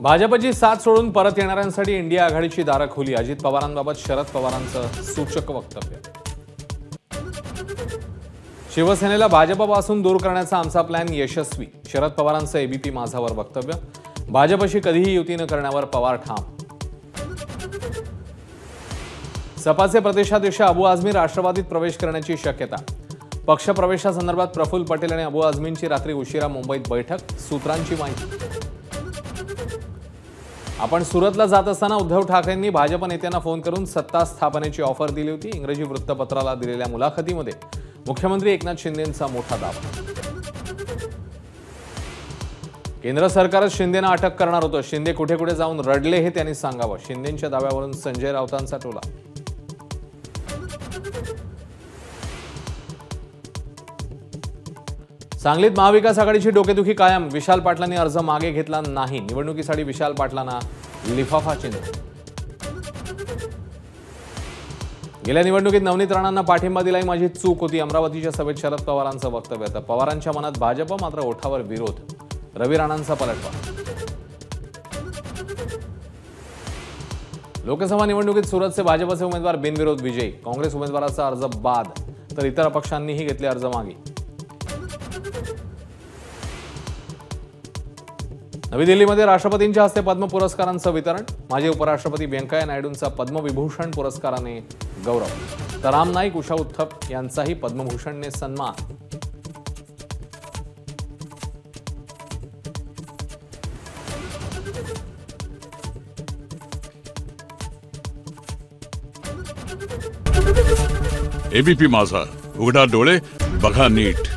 भाजपची साथ सोडून परत येणाऱ्यांसाठी इंडिया आघाडीची दारं खुली. अजित पवारांबाबत शरद पवारांचं सूचक वक्तव्य. शिवसेनेला भाजपपासून दूर करण्याचा आमचा प्लॅन यशस्वी. शरद पवारांचं एबीपी माझावर वक्तव्य. भाजपशी कधीही युती न करण्यावर पवार ठाम. सपाचे प्रदेशाध्यक्ष अबू आझमी राष्ट्रवादीत प्रवेश करण्याची शक्यता. पक्षप्रवेशासंदर्भात प्रफुल्ल पटेल आणि अबू आझमींची रात्री उशिरा मुंबईत बैठक. सूत्रांची माहिती. आपण सुरतला जात असताना उद्धव ठाकरेंनी भाजप नेत्यांना फोन करून सत्ता स्थापनेची ऑफर दिली होती. इंग्रजी वृत्तपत्राला दिलेल्या मुलाखतीमध्ये मुख्यमंत्री एकनाथ शिंदेंचा मोठा दावा. केंद्र सरकारच शिंदेंना अटक करणार होतं. शिंदे कुठे कुठे जाऊन रडले हे त्यांनी सांगावं. शिंदेंच्या दाव्यावरून संजय राऊतांचा टोला. सांगलीत महाविकास आघाडीची डोकेदुखी कायम. विशाल पाटलांनी अर्ज मागे घेतला नाही. निवडणुकीसाठी विशाल पाटलांना लिफाफा चिन्ह. गेल्या निवडणुकीत नवनीत राणांना पाठिंबा दिलाही माझी चूक होती. अमरावतीच्या सभेत शरद पवारांचं वक्तव्य. तर पवारांच्या मनात भाजप मात्र ओठावर विरोध. रवी राणांचा पलटवार. लोकसभा निवडणुकीत सुरतचे भाजपचे उमेदवार बिनविरोध विजयी. काँग्रेस उमेदवाराचा अर्ज बाद तर इतर अपक्षांनीही घेतले अर्ज मागे. नवी दिल्लीमध्ये राष्ट्रपतींच्या हस्ते पद्म पुरस्कारांचं वितरण. माजी उपराष्ट्रपती व्यंकय्या नायडूंचा पद्मविभूषण पुरस्काराने गौरव. तर राम नाईक, उषा उत्थप यांचाही पद्मभूषणने सन्मान. एबीपी माझा, उघडा डोळे बघा नीट.